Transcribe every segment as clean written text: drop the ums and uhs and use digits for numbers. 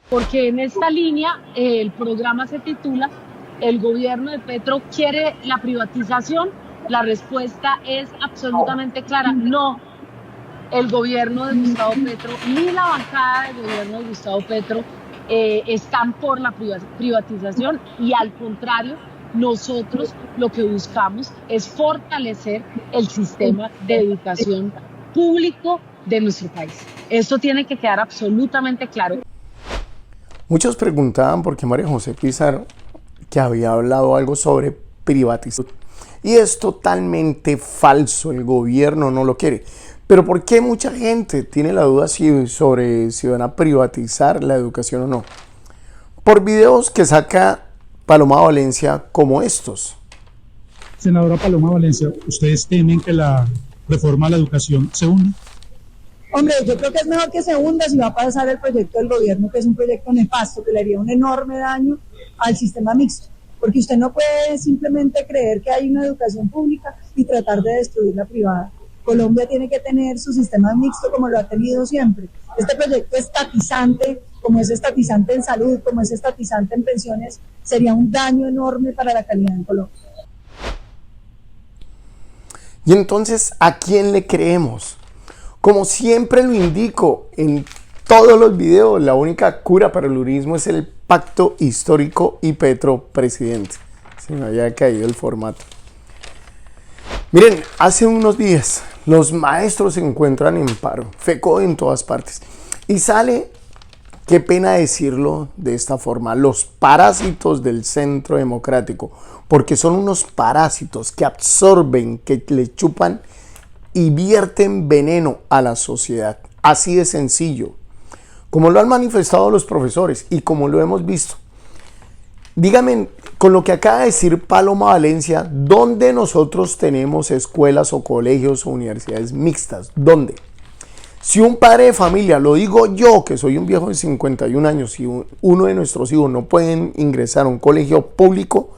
porque en esta línea el programa se titula ¿El gobierno de Petro quiere la privatización? La respuesta es absolutamente clara, no. El gobierno de Gustavo Petro ni la bancada del gobierno de Gustavo Petro están por la privatización y al contrario, nosotros lo que buscamos es fortalecer el sistema de educación público de nuestro país. Esto tiene que quedar absolutamente claro. Muchos preguntaban por qué María José Pizarro, que había hablado algo sobre privatización. Y es totalmente falso, el gobierno no lo quiere. Pero ¿por qué mucha gente tiene la duda sobre si van a privatizar la educación o no? Por videos que saca Paloma Valencia como estos. Senadora Paloma Valencia, ¿ustedes temen que la reforma a la educación se hunda? Hombre, yo creo que es mejor que se hunda si va a pasar el proyecto del gobierno, que es un proyecto nefasto, que le haría un enorme daño al sistema mixto, porque usted no puede simplemente creer que hay una educación pública y tratar de destruir la privada. Colombia tiene que tener su sistema mixto como lo ha tenido siempre. Este proyecto estatizante, como es estatizante en salud, como es estatizante en pensiones, sería un daño enorme para la calidad en Colombia. Y entonces, ¿a quién le creemos? Como siempre lo indico en todos los videos, la única cura para el uribismo es el pacto histórico y Petro presidente. Se me había caído el formato. Miren, hace unos días los maestros se encuentran en paro, FECO en todas partes. Y sale, qué pena decirlo de esta forma, los parásitos del Centro Democrático, porque son unos parásitos que absorben, que le chupan y vierten veneno a la sociedad. Así de sencillo. Como lo han manifestado los profesores y como lo hemos visto. Díganme, con lo que acaba de decir Paloma Valencia, ¿dónde nosotros tenemos escuelas o colegios o universidades mixtas? ¿Dónde? Si un padre de familia, lo digo yo, que soy un viejo de 51 años, y uno de nuestros hijos no pueden ingresar a un colegio público,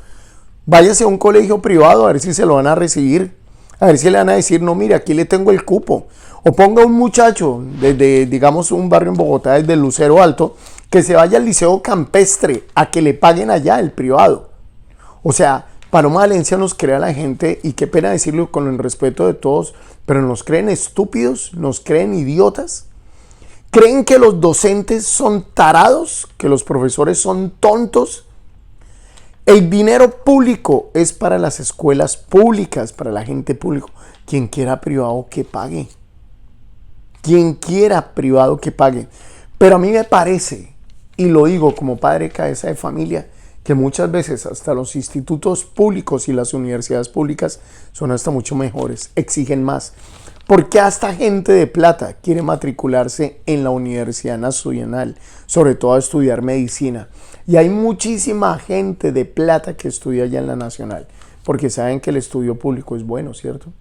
váyase a un colegio privado a ver si se lo van a recibir, a ver si le van a decir, no, mire, aquí le tengo el cupo. O ponga un muchacho desde, digamos, un barrio en Bogotá, desde Lucero Alto, que se vaya al Liceo Campestre a que le paguen allá el privado. O sea, Paloma Valencia nos crea a la gente, y qué pena decirlo con el respeto de todos, pero nos creen estúpidos, nos creen idiotas. ¿Creen que los docentes son tarados? ¿Que los profesores son tontos? El dinero público es para las escuelas públicas, para la gente pública. Quien quiera privado, que pague. Quien quiera privado, que pague. Pero a mí me parece, y lo digo como padre cabeza de familia, que muchas veces hasta los institutos públicos y las universidades públicas son hasta mucho mejores, exigen más. Porque hasta gente de plata quiere matricularse en la Universidad Nacional, sobre todo a estudiar medicina. Y hay muchísima gente de plata que estudia allá en la Nacional, porque saben que el estudio público es bueno, ¿cierto?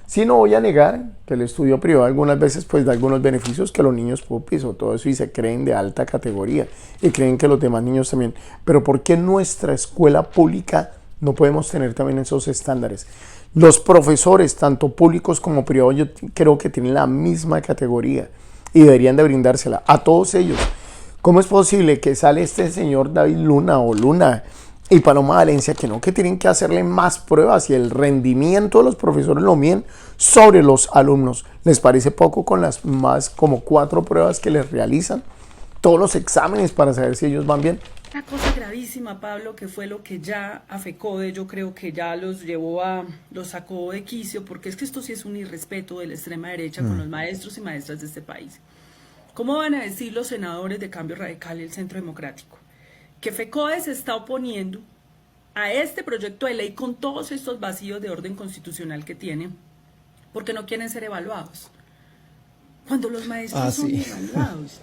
Sí, no voy a negar que el estudio privado algunas veces pues da algunos beneficios que los niños pupis o todo eso y se creen de alta categoría y creen que los demás niños también. Pero ¿por qué en nuestra escuela pública no podemos tener también esos estándares? Los profesores, tanto públicos como privados, yo creo que tienen la misma categoría y deberían de brindársela a todos ellos. ¿Cómo es posible que sale este señor David Luna o Luna y Paloma Valencia que no, que tienen que hacerle más pruebas y el rendimiento de los profesores lo miden sobre los alumnos? ¿Les parece poco con las más como 4 pruebas que les realizan? Todos los exámenes para saber si ellos van bien. Una cosa gravísima, Pablo, que fue lo que ya a FECODE, yo creo que ya los sacó de quicio, porque es que esto sí es un irrespeto de la extrema derecha con los maestros y maestras de este país. ¿Cómo van a decir los senadores de Cambio Radical y el Centro Democrático que FECODE se está oponiendo a este proyecto de ley con todos estos vacíos de orden constitucional que tiene, porque no quieren ser evaluados? Cuando los maestros son evaluados.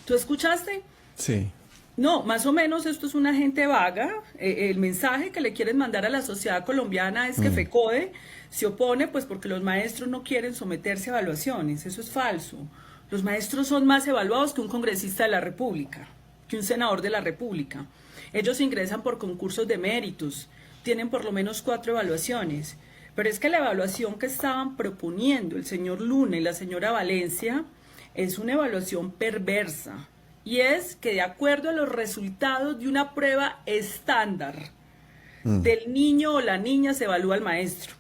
¿Tú escuchaste? Sí. No, más o menos esto es una gente vaga. El mensaje que le quieren mandar a la sociedad colombiana es que FECODE se opone pues porque los maestros no quieren someterse a evaluaciones. Eso es falso. Los maestros son más evaluados que un congresista de la República, que un senador de la República. Ellos ingresan por concursos de méritos, tienen por lo menos 4 evaluaciones. Pero es que la evaluación que estaban proponiendo el señor Luna y la señora Valencia es una evaluación perversa, y es que de acuerdo a los resultados de una prueba estándar del niño o la niña se evalúa al maestro.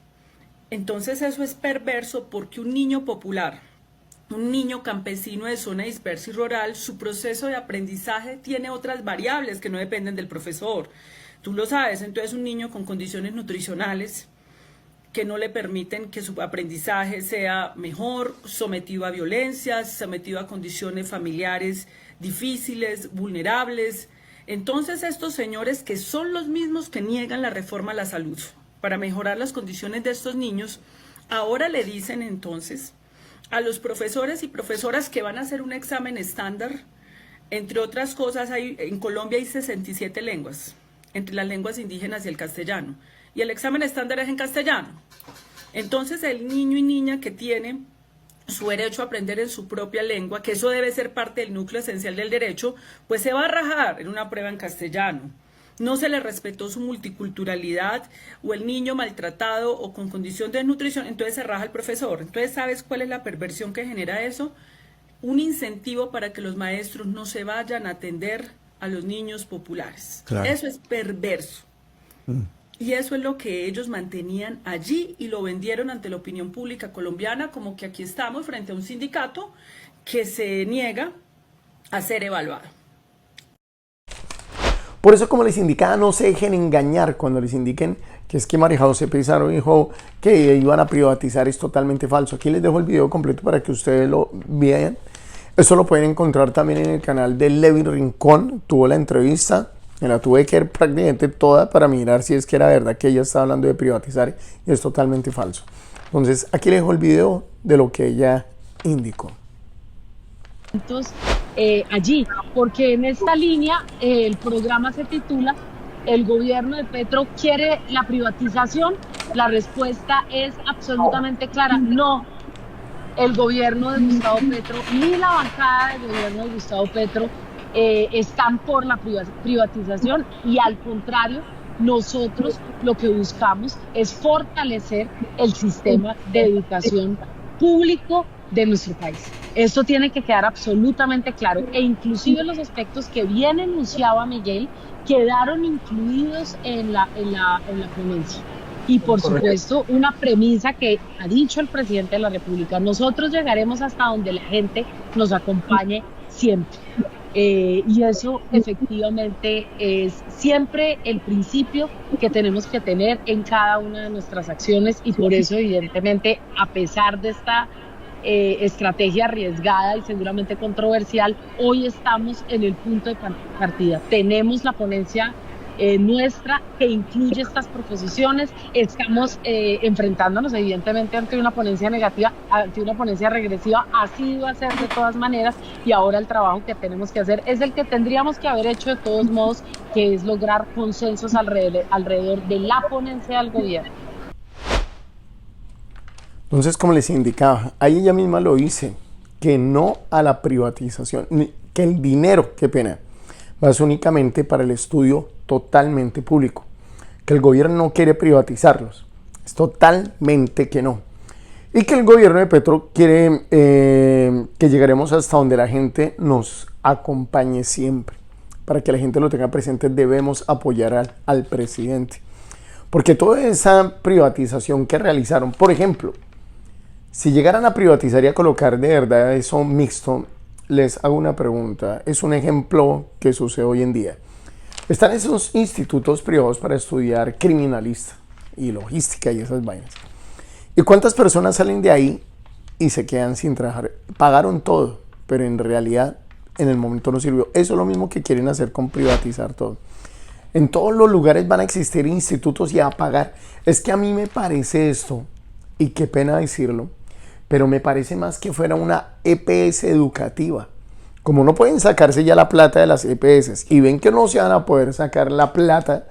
Entonces eso es perverso porque un niño popular, un niño campesino de zona dispersa y rural, su proceso de aprendizaje tiene otras variables que no dependen del profesor. Tú lo sabes, entonces un niño con condiciones nutricionales que no le permiten que su aprendizaje sea mejor, sometido a violencias, sometido a condiciones familiares difíciles, vulnerables. Entonces estos señores, que son los mismos que niegan la reforma a la salud para mejorar las condiciones de estos niños, ahora le dicen entonces a los profesores y profesoras que van a hacer un examen estándar. Entre otras cosas, en Colombia hay 67 lenguas, entre las lenguas indígenas y el castellano, y el examen estándar es en castellano. Entonces el niño y niña que tiene su derecho a aprender en su propia lengua, que eso debe ser parte del núcleo esencial del derecho, pues se va a rajar en una prueba en castellano. No se le respetó su multiculturalidad, o el niño maltratado o con condición de desnutrición, entonces se raja el profesor. Entonces, ¿sabes cuál es la perversión que genera eso? Un incentivo para que los maestros no se vayan a atender a los niños populares. Claro. Eso es perverso. Y eso es lo que ellos mantenían allí y lo vendieron ante la opinión pública colombiana como que aquí estamos frente a un sindicato que se niega a ser evaluado. Por eso, como les indicaba, no se dejen engañar cuando les indiquen que es que María José Pizarro dijo que iban a privatizar. Es totalmente falso. Aquí les dejo el video completo para que ustedes lo vean. Eso lo pueden encontrar también en el canal de Levin Rincón. Tuvo la entrevista, me la tuve que ver prácticamente toda para mirar si es que era verdad que ella estaba hablando de privatizar, y es totalmente falso. Entonces, aquí les dejo el video de lo que ella indicó. Allí, porque en esta línea el programa se titula ¿El gobierno de Petro quiere la privatización? La respuesta es absolutamente clara: no. El gobierno de Gustavo Petro ni la bancada del gobierno de Gustavo Petro están por la privatización, y al contrario, nosotros lo que buscamos es fortalecer el sistema de educación público de nuestro país. Esto tiene que quedar absolutamente claro, e inclusive los aspectos que bien enunciaba Miguel quedaron incluidos en la ponencia. Y por supuesto, una premisa que ha dicho el presidente de la República: nosotros llegaremos hasta donde la gente nos acompañe siempre. Y eso efectivamente es siempre el principio que tenemos que tener en cada una de nuestras acciones, y por eso evidentemente, a pesar de esta estrategia arriesgada y seguramente controversial, hoy estamos en el punto de partida. Tenemos la ponencia nuestra que incluye estas proposiciones. Estamos enfrentándonos evidentemente ante una ponencia negativa, ante una ponencia regresiva. Así va a ser de todas maneras, y ahora el trabajo que tenemos que hacer es el que tendríamos que haber hecho de todos modos, que es lograr consensos alrededor de la ponencia del gobierno. Entonces, como les indicaba, ahí ella misma lo dice, que no a la privatización, que el dinero, qué pena, va a ser únicamente para el estudio totalmente público, que el gobierno no quiere privatizarlos, es totalmente que no, y que el gobierno de Petro quiere que llegaremos hasta donde la gente nos acompañe siempre. Para que la gente lo tenga presente, debemos apoyar al presidente, porque toda esa privatización que realizaron, por ejemplo, si llegaran a privatizar y a colocar de verdad eso mixto, les hago una pregunta. Es un ejemplo que sucede hoy en día. Están esos institutos privados para estudiar criminalista y logística y esas vainas. ¿Y cuántas personas salen de ahí y se quedan sin trabajar? Pagaron todo, pero en realidad en el momento no sirvió. Eso es lo mismo que quieren hacer con privatizar todo. En todos los lugares van a existir institutos y a pagar. Es que a mí me parece esto, y qué pena decirlo, pero me parece más que fuera una EPS educativa. Como no pueden sacarse ya la plata de las EPS y ven que no se van a poder sacar la plata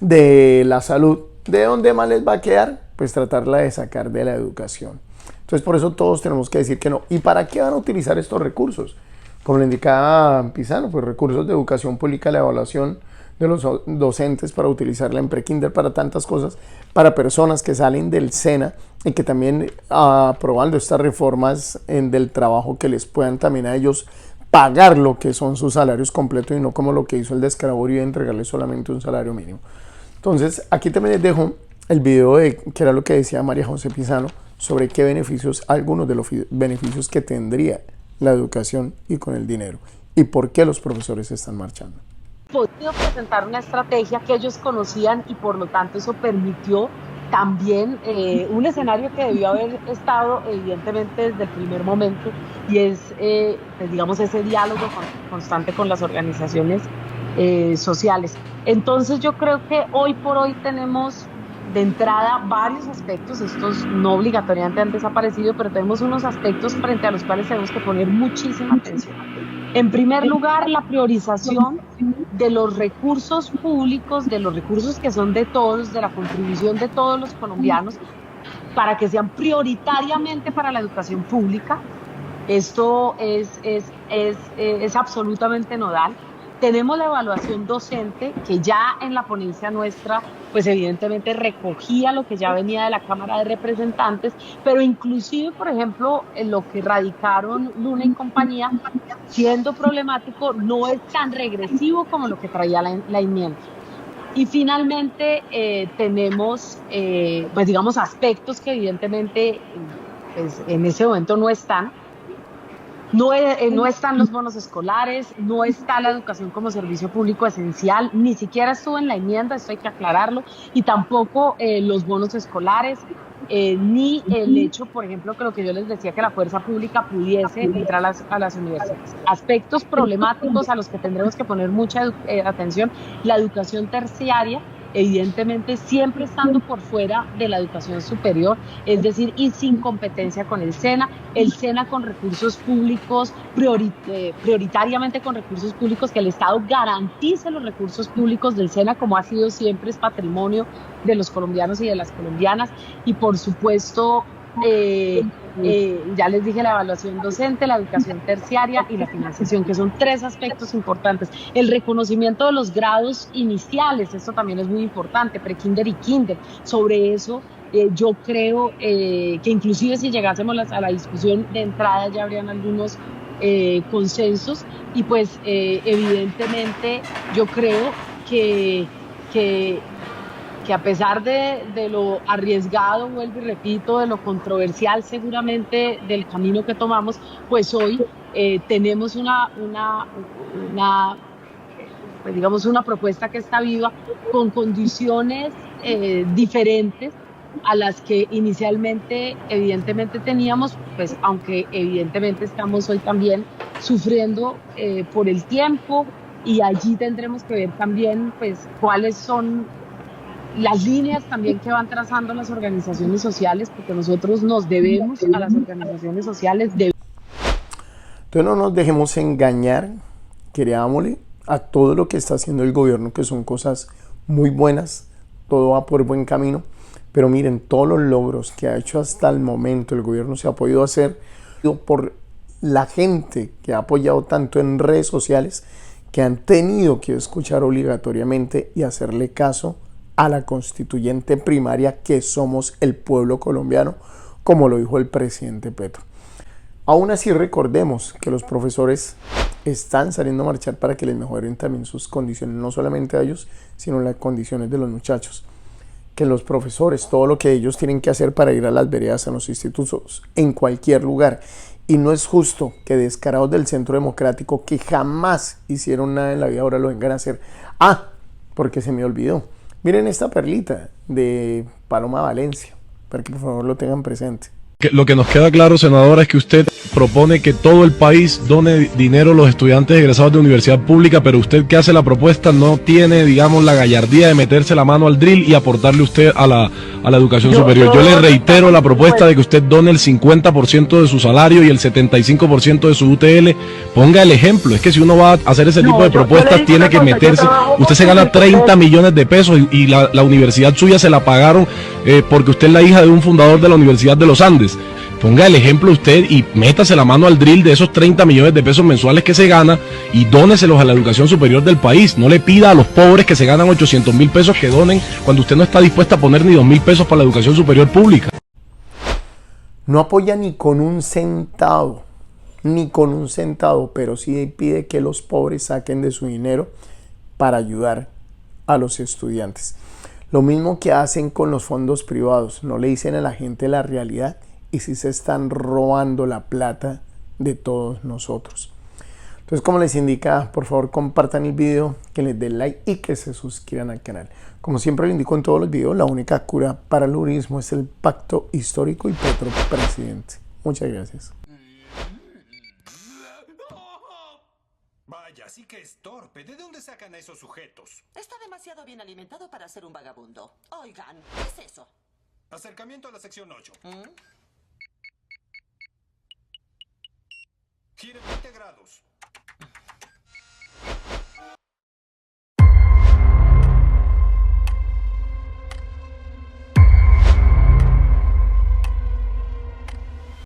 de la salud, ¿de dónde más les va a quedar? Pues tratarla de sacar de la educación. Entonces, por eso todos tenemos que decir que no. ¿Y para qué van a utilizar estos recursos? Como le indicaba Pizarro, pues recursos de educación pública, la evaluación de los docentes, para utilizarla en prekinder, para tantas cosas, para personas que salen del SENA y que también aprobando estas reformas del trabajo que les puedan también a ellos pagar lo que son sus salarios completos y no como lo que hizo el descaraborio de entregarle solamente un salario mínimo. Entonces, aquí también les dejo el video de que era lo que decía María José Pizano sobre qué beneficios, algunos de los beneficios que tendría la educación y con el dinero y por qué los profesores están marchando. Podido presentar una estrategia que ellos conocían y por lo tanto eso permitió también un escenario que debió haber estado evidentemente desde el primer momento y es pues, digamos ese diálogo constante con las organizaciones sociales. Entonces yo creo que hoy por hoy tenemos de entrada varios aspectos, estos no obligatoriamente han desaparecido, pero tenemos unos aspectos frente a los cuales tenemos que poner muchísima atención. En primer lugar, la priorización de los recursos públicos, de los recursos que son de todos, de la contribución de todos los colombianos, para que sean prioritariamente para la educación pública. Esto es absolutamente nodal. Tenemos la evaluación docente, que ya en la ponencia nuestra, pues evidentemente recogía lo que ya venía de la Cámara de Representantes, pero inclusive, por ejemplo, en lo que radicaron Luna y compañía, siendo problemático, no es tan regresivo como lo que traía la enmienda. Y finalmente tenemos, pues digamos, aspectos que evidentemente pues, en ese momento no están. No están los bonos escolares, no está la educación como servicio público esencial, ni siquiera estuvo en la enmienda, esto hay que aclararlo, y tampoco los bonos escolares, ni el hecho, por ejemplo, que lo que yo les decía, que la fuerza pública pudiese entrar a las universidades. Aspectos problemáticos a los que tendremos que poner mucha atención, la educación terciaria, evidentemente siempre estando por fuera de la educación superior, es decir, y sin competencia con el SENA con recursos públicos, prioritariamente con recursos públicos, que el Estado garantice los recursos públicos del SENA como ha sido siempre, es patrimonio de los colombianos y de las colombianas, y por supuesto ya les dije la evaluación docente, la educación terciaria y la financiación, que son tres aspectos importantes. El reconocimiento de los grados iniciales, esto también es muy importante, prekinder y kinder. Sobre eso yo creo que inclusive si llegásemos a la discusión de entrada ya habrían algunos consensos y pues evidentemente yo creo que a pesar de lo arriesgado, vuelvo y repito, de lo controversial seguramente del camino que tomamos, pues hoy tenemos pues digamos una propuesta que está viva con condiciones diferentes a las que inicialmente evidentemente teníamos, pues aunque evidentemente estamos hoy también sufriendo por el tiempo y allí tendremos que ver también pues cuáles son las líneas también que van trazando las organizaciones sociales, porque nosotros nos debemos a las organizaciones sociales. Entonces no nos dejemos engañar, creámosle a todo lo que está haciendo el gobierno, que son cosas muy buenas, todo va por buen camino, pero miren, todos los logros que ha hecho hasta el momento el gobierno se ha podido hacer por la gente que ha apoyado tanto en redes sociales, que han tenido que escuchar obligatoriamente y hacerle caso a la constituyente primaria, que somos el pueblo colombiano, como lo dijo el presidente Petro. Aún así, recordemos que los profesores están saliendo a marchar para que les mejoren también sus condiciones, no solamente a ellos, sino las condiciones de los muchachos. Que los profesores, todo lo que ellos tienen que hacer para ir a las veredas, a los institutos, en cualquier lugar. Y no es justo que descarados del Centro Democrático, que jamás hicieron nada en la vida, ahora lo vengan a hacer. Ah, porque se me olvidó. Miren esta perlita de Paloma Valencia, para que por favor lo tengan presente. Lo que nos queda claro, senadora, es que usted propone que todo el país done dinero a los estudiantes egresados de universidad pública, pero usted que hace la propuesta no tiene, digamos, la gallardía de meterse la mano al drill y aportarle usted a la educación superior. Yo le reitero la propuesta de que usted done el 50% de su salario y el 75% de su UTL. Ponga el ejemplo. Es que si uno va a hacer ese tipo de propuestas, tiene que meterse. Usted se gana 30 millones de pesos y la universidad suya se la pagaron porque usted es la hija de un fundador de la Universidad de los Andes. Ponga el ejemplo usted y métase la mano al drill de esos 30 millones de pesos mensuales que se gana y dóneselos a la educación superior del país. No le pida a los pobres que se ganan 800.000 pesos que donen cuando usted no está dispuesta a poner ni 2.000 pesos para la educación superior pública. No apoya ni con un centavo ni con un centavo, pero sí pide que los pobres saquen de su dinero para ayudar a los estudiantes. Lo mismo que hacen con los fondos privados, no le dicen a la gente la realidad y sí se están robando la plata de todos nosotros. Entonces, como les indica, por favor compartan el video, que les den like y que se suscriban al canal. Como siempre les indico en todos los videos, la única cura para el uribismo es el pacto histórico y Petro presidente. Muchas gracias. Vaya, sí que es torpe. ¿De dónde sacan a esos sujetos? Está demasiado bien alimentado para ser un vagabundo. Oigan, ¿qué es eso? Acercamiento a la sección 8. Giren 20 grados.